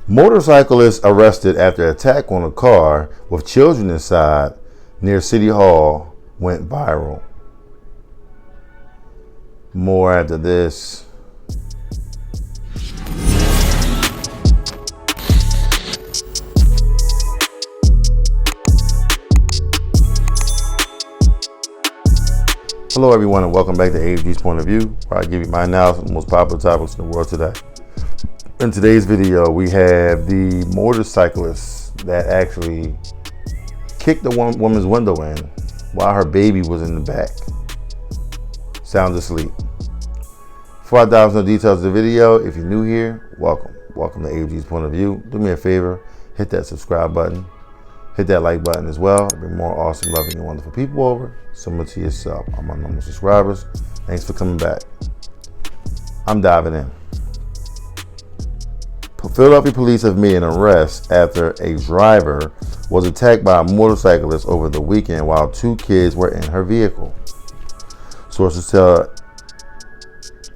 Motorcyclist arrested after attack on a car with children inside near City Hall went viral. More after this. Hello everyone and welcome back to AFG's Point of View, where I give you my analysis of the most popular topics in the world today. In today's video, we have the motorcyclist that actually kicked the woman's window in while her baby was in the back, sound asleep. Before I dive into the details of the video, if you're new here, welcome. Welcome to AFG's Point of View. Do me a favor, hit that subscribe button. Hit that like button as well. There'll be more awesome, loving, and wonderful people over, similar to yourself. I'm my normal subscribers. Thanks for coming back. I'm diving in. Philadelphia police have made an arrest after a driver was attacked by a motorcyclist over the weekend while two kids were in her vehicle. Sources tell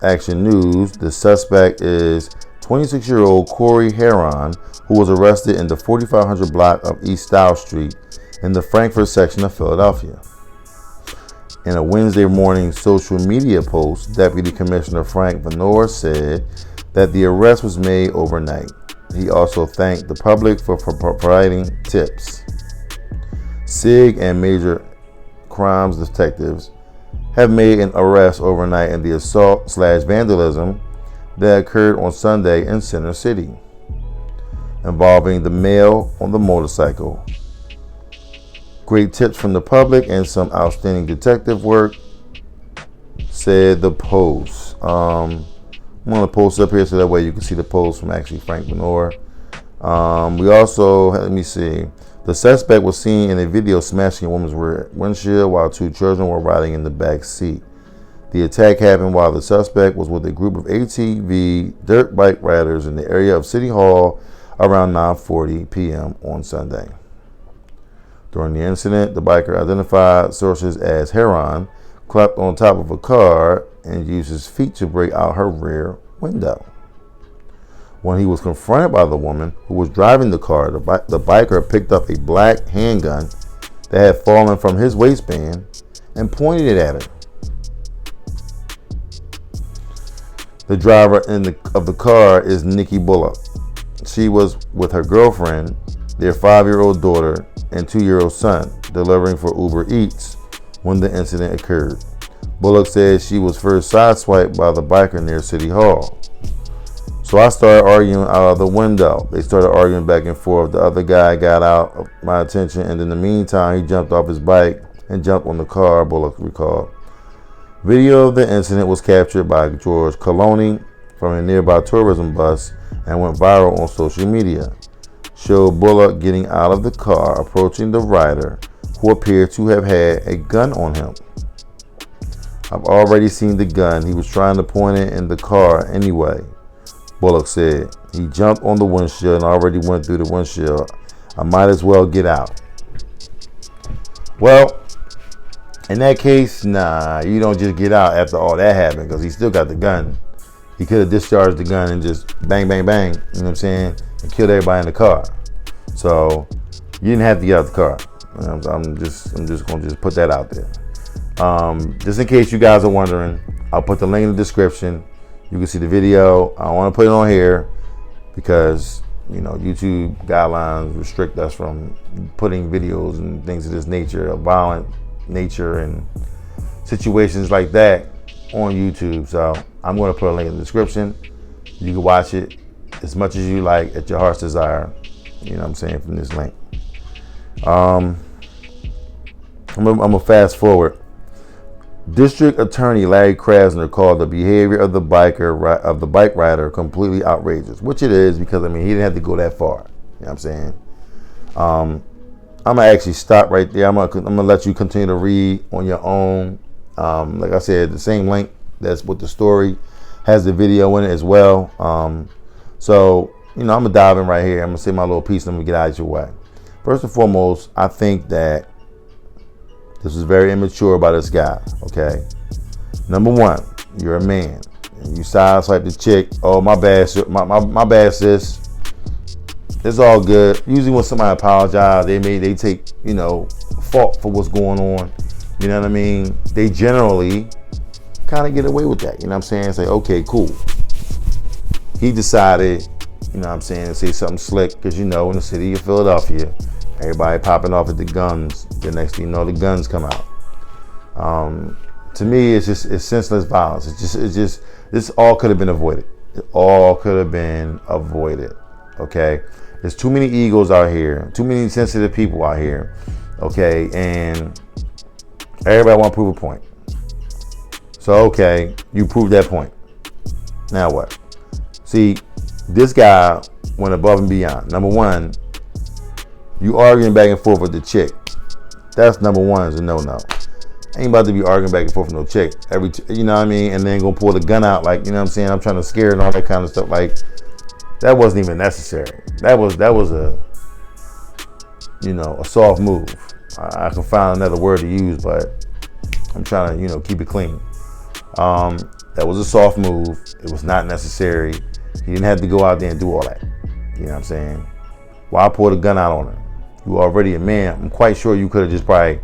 Action News the suspect is 26-year-old Corey Heron, who was arrested in the 4500 block of East Style Street in the Frankfort section of Philadelphia. In a Wednesday morning social media post, Deputy Commissioner Frank Venor said that the arrest was made overnight. He also thanked the public for providing tips. SIG and Major Crimes Detectives have made an arrest overnight in the assault/vandalism that occurred on Sunday in Center City, involving the male on the motorcycle. Great tips from the public and some outstanding detective work, said the post. I'm going to post up here so that way you can see the post from actually Frank Venor. We also, let me see, the suspect was seen in a video smashing a woman's rear windshield while two children were riding in the back seat. The attack happened while the suspect was with a group of ATV dirt bike riders in the area of City Hall around 9:40 p.m. on Sunday. During the incident, the biker, identified sources as Heron, clapped on top of a car and used his feet to break out her rear window. When he was confronted by the woman who was driving the car, the biker picked up a black handgun that had fallen from his waistband and pointed it at her. The driver of the car is Nikki Bullock. She was with her girlfriend, their 5-year-old daughter, and 2-year-old son, delivering for Uber Eats when the incident occurred. Bullock said she was first sideswiped by the biker near City Hall. So I started arguing out of the window. They started arguing back and forth. The other guy got out of my attention, and in the meantime, he jumped off his bike and jumped on the car, Bullock recalled. Video of the incident was captured by George Coloni from a nearby tourism bus and went viral on social media. Showed Bullock getting out of the car, approaching the rider, who appeared to have had a gun on him. I've already seen the gun. He was trying to point it in the car anyway, Bullock said. He jumped on the windshield and already went through the windshield. I might as well get out. Well, in that case, nah, you don't just get out after all that happened, because he still got the gun. He could have discharged the gun and just bang, bang, bang, you know what I'm saying, and killed everybody in the car. So you didn't have to get out the car. I'm just gonna just put that out there. Just in case you guys are wondering, I'll put the link in the description. You can see the video. I don't want to put it on here because, you know, YouTube guidelines restrict us from putting videos and things of this nature, of violent nature and situations like that, on YouTube. So I'm going to put a link in the description. You can watch it as much as you like at your heart's desire, you know what I'm saying, from this link. I'm gonna fast forward. District Attorney Larry Krasner called the behavior of the bike rider completely outrageous, which it is, because I mean, he didn't have to go that far. You know what I'm saying? I'm gonna actually stop right there. I'm gonna let you continue to read on your own. Like I said, the same link that's with the story has the video in it as well. So, you know, I'm gonna dive in right here. I'm gonna say my little piece and I'm gonna get out of your way. First and foremost, I think that this is very immature by this guy, okay? Number one, you're a man. And you sideswipe the chick. Oh, my bad, my bad, sis. It's all good. Usually when somebody apologizes, they take, fault for what's going on. You know what I mean? They generally kind of get away with that. You know what I'm saying? Say, okay, cool. He decided, to say something slick, because in the city of Philadelphia, everybody popping off at the guns. The next thing you know, the guns come out. To me, it's senseless violence. It's just this all could have been avoided. It all could have been avoided. Okay, there's too many egos out here, too many sensitive people out here. Okay, and everybody want to prove a point. So okay, you proved that point. Now what? See, this guy went above and beyond. Number one, you arguing back and forth with the chick. That's number one, is a no-no. Ain't about to be arguing back and forth with no chick you know what I mean, and then gonna pull the gun out, like, I'm trying to scare and all that kind of stuff. Like, that wasn't even necessary. That was a a soft move. I can find another word to use, but I'm trying to keep it clean. That was a soft move. It was not necessary. He didn't have to go out there and do all that. You know what I'm saying? Why pull the gun out on her? You were already a man. I'm quite sure you could have just probably,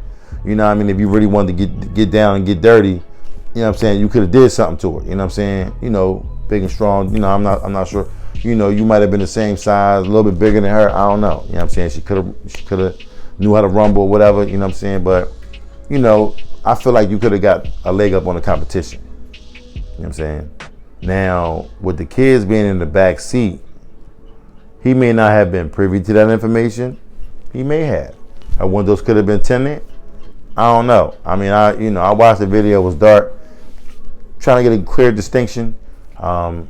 if you really wanted to get down and get dirty, you could have did something to her. Big and strong. I'm not sure. You might have been the same size, a little bit bigger than her. I don't know. She could have knew how to rumble or whatever. But I feel like you could have got a leg up on the competition. Now, with the kids being in the back seat, he may not have been privy to that information. He may have. Her windows could have been tinted. I don't know. I watched the video. It was dark. Trying to get a clear distinction. I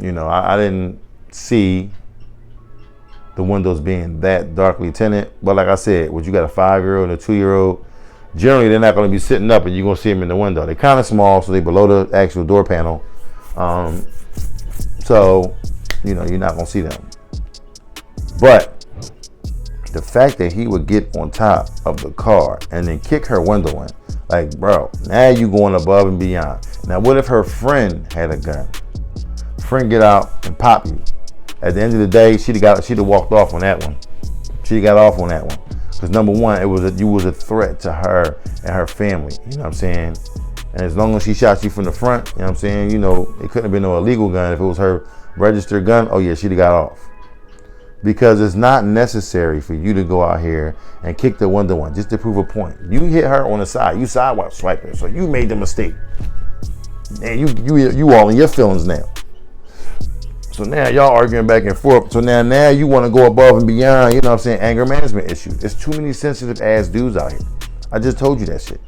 didn't see the windows being that darkly tinted. But like I said, when you got a 5-year-old and a 2-year-old, generally they're not going to be sitting up and you're going to see them in the window. They're kind of small, so they're below the actual door panel. So, you're not going to see them. But the fact that he would get on top of the car and then kick her window in, like, bro, now you going above and beyond. Now, what if her friend had a gun? Friend get out and pop you. At the end of the day, she'd have walked off on that one. She got off on that one. Because number one, you was a threat to her and her family. You know what I'm saying? And as long as she shot you from the front, it couldn't have been no illegal gun. If it was her registered gun, oh yeah, she'd have got off. Because it's not necessary for you to go out here and kick the window in just to prove a point. You hit her on the side. You sidewalk swiping, so you made the mistake. And you all in your feelings now. So now y'all arguing back and forth. So now you want to go above and beyond, anger management issues. There's too many sensitive ass dudes out here. I just told you that shit.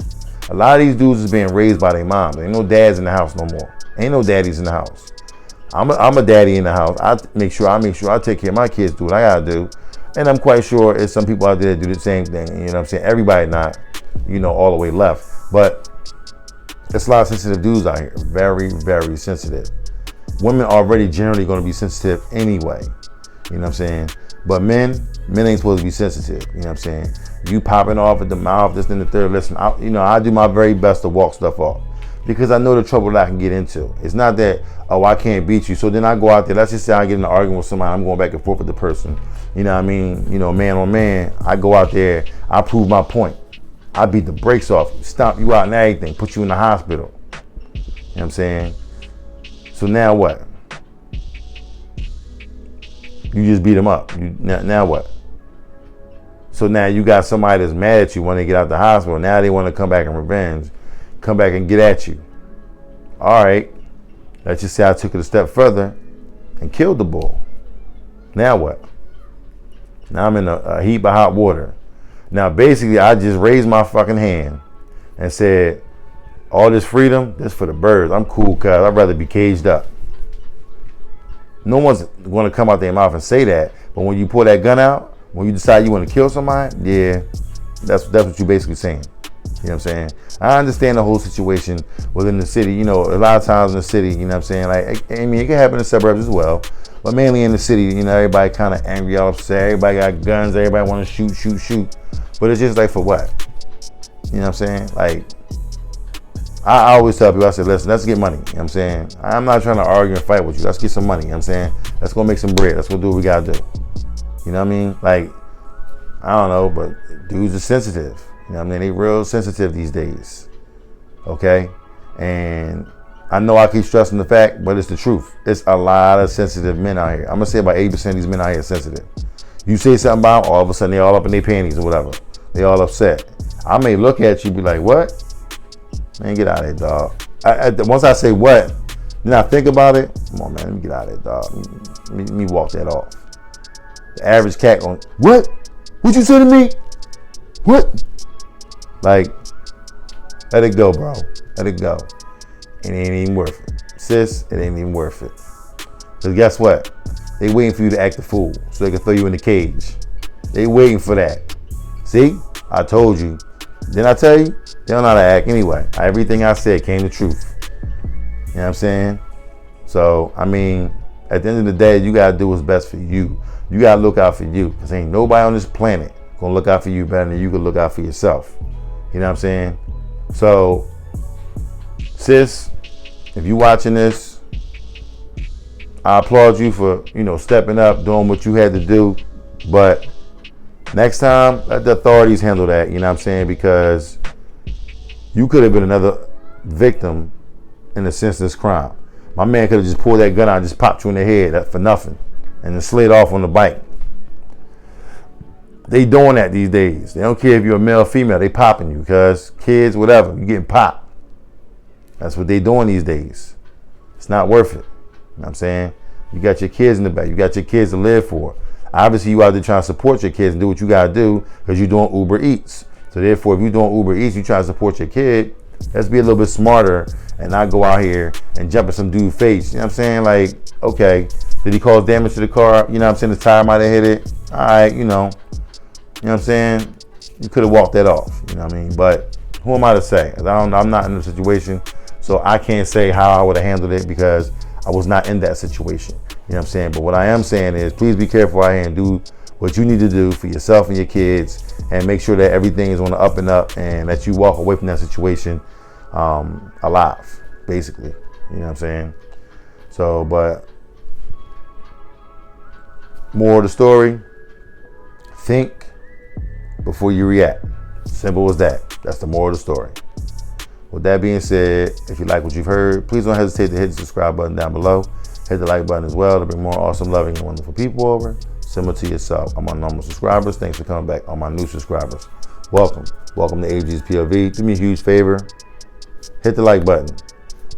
A lot of these dudes is being raised by their moms. Ain't no dads in the house no more. Ain't no daddies in the house. I'm a daddy in the house. I make sure I take care of my kids, do what I gotta do. And I'm quite sure there's some people out there that do the same thing. Everybody not, all the way left. But there's a lot of sensitive dudes out here. Very, very sensitive. Women already generally going to be sensitive anyway. But men ain't supposed to be sensitive. You popping off at the mouth, this and the third. Listen, I do my very best to walk stuff off. Because I know the trouble that I can get into. It's not that, I can't beat you. So then I go out there. Let's just say I get in an argument with somebody. I'm going back and forth with the person. Man on man. I go out there. I prove my point. I beat the brakes off you. Stomp you out and everything. Put you in the hospital. You know what I'm saying? So now what? You just beat them up. Now what? So now you got somebody that's mad at you when they get out the hospital. Now they want to come back and revenge. Come back and get at you. All right. Let's just say I took it a step further and killed the bull. Now what? Now I'm in a heap of hot water. Now basically I just raised my fucking hand and said, all this freedom, this for the birds. I'm cool, cuz I'd rather be caged up. No one's going to come out their mouth and say that. But when you pull that gun out, when you decide you want to kill somebody, yeah, that's what you're basically saying. You know what I'm saying? I understand the whole situation within the city. A lot of times in the city, you know what I'm saying? Like, it can happen in the suburbs as well. But mainly in the city, everybody kind of angry, all upset. Everybody got guns. Everybody want to shoot. But it's just like, for what? You know what I'm saying? Like, I always tell people, I said, listen, let's get money. You know what I'm saying? I'm not trying to argue and fight with you. Let's get some money. You know what I'm saying? Let's go make some bread. Let's go do what we got to do. You know what I mean? Like, I don't know, but dudes are sensitive. You know what I mean? They real sensitive these days. Okay? And I know I keep stressing the fact, but it's the truth. It's a lot of sensitive men out here. I'm going to say about 80% of these men out here are sensitive. You say something about them, all of a sudden they all up in their panties or whatever. They all upset. I may look at you and be like, what? Man, get out of here, dog. Once I say what, then I think about it. Come on, man, let me get out of here, dog. Let me walk that off. The average cat on, what? What you say to me? What? Like, let it go, bro. Let it go. It ain't even worth it. Sis, it ain't even worth it. Because guess what? They waiting for you to act the fool so they can throw you in the cage. They waiting for that. See? I told you. Didn't I tell you? They don't know how to act anyway. Everything I said came the truth. You know what I'm saying? So, I mean, at the end of the day, you got to do what's best for you. You got to look out for you. Because ain't nobody on this planet going to look out for you better than you can look out for yourself. You know what I'm saying? So, sis, if you watching this, I applaud you for, stepping up, doing what you had to do. But next time, let the authorities handle that, you know what I'm saying? Because you could have been another victim in a senseless crime. My man could have just pulled that gun out and just popped you in the head for nothing and then slid off on the bike. They doing that these days. They don't care if you're a male or female. They popping you because kids, whatever, you getting popped. That's what they doing these days. It's not worth it. You know what I'm saying? You got your kids in the back. You got your kids to live for. Obviously, you out there trying to support your kids and do what you got to do because you're doing Uber Eats. So therefore, if you're doing Uber Eats, you trying to support your kid, let's be a little bit smarter and not go out here and jump in some dude's face. You know what I'm saying? Like, okay, did he cause damage to the car? You know what I'm saying? The tire might have hit it. All right, you know what I'm saying? You could have walked that off. You know what I mean? But who am I to say? I'm not in the situation, so I can't say how I would have handled it because I was not in that situation. You know what I'm saying? But what I am saying is please be careful out here and do what you need to do for yourself and your kids and make sure that everything is on the up and up and that you walk away from that situation alive, basically. You know what I'm saying? So, but more of the story, think before you react. Simple as that. That's the moral of the story. With that being said, if you like what you've heard, please don't hesitate to hit the subscribe button down below. Hit the like button as well to bring more awesome, loving, and wonderful people over, similar to yourself. I'm on normal subscribers. Thanks for coming back. On my new subscribers, welcome. Welcome to AG's POV. Do me a huge favor. Hit the like button.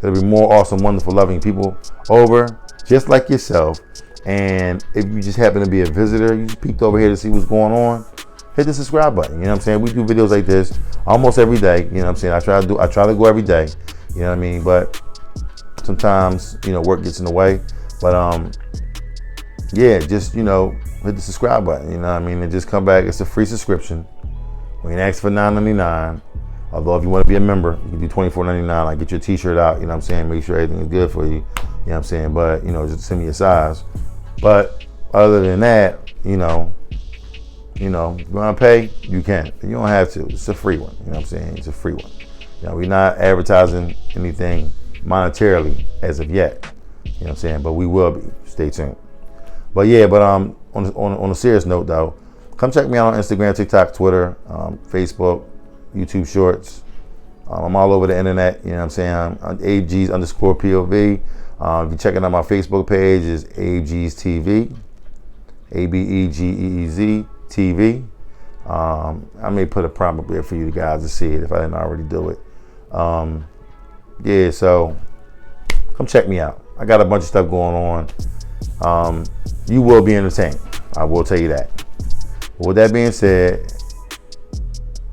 There'll be more awesome, wonderful, loving people over, just like yourself. And if you just happen to be a visitor, you just peeked over here to see what's going on, hit the subscribe button. You know what I'm saying? We do videos like this almost every day. You know what I'm saying? I try to go every day. You know what I mean? But sometimes, work gets in the way. But yeah, just, hit the subscribe button. You know what I mean? And just come back. It's a free subscription. We can ask for $9.99. Although if you want to be a member, you can do $24.99. Like get your t-shirt out, you know what I'm saying? Make sure everything is good for you. You know what I'm saying? But, just send me your size. But other than that, if you want to pay, you can. You don't have to. It's a free one. You know what I'm saying? It's a free one. We're not advertising anything monetarily as of yet. You know what I'm saying? But we will be. Stay tuned. But yeah, on a serious note though, come check me out on Instagram, TikTok, Twitter, Facebook, YouTube Shorts. I'm all over the internet. You know what I'm saying? I'm AGs_POV. If you're checking out my Facebook page, is AGs TV, ABEGEEZ TV. I may put a prompt up there for you guys to see it if I didn't already do it. Yeah, so come check me out. I got a bunch of stuff going on. You will be entertained. I will tell you that. But with that being said,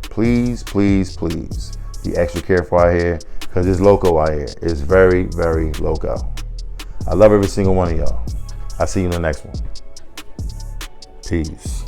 please, please, please be extra careful out here because it's loco out here. It's very, very loco. I love every single one of y'all. I'll see you in the next one. Peace.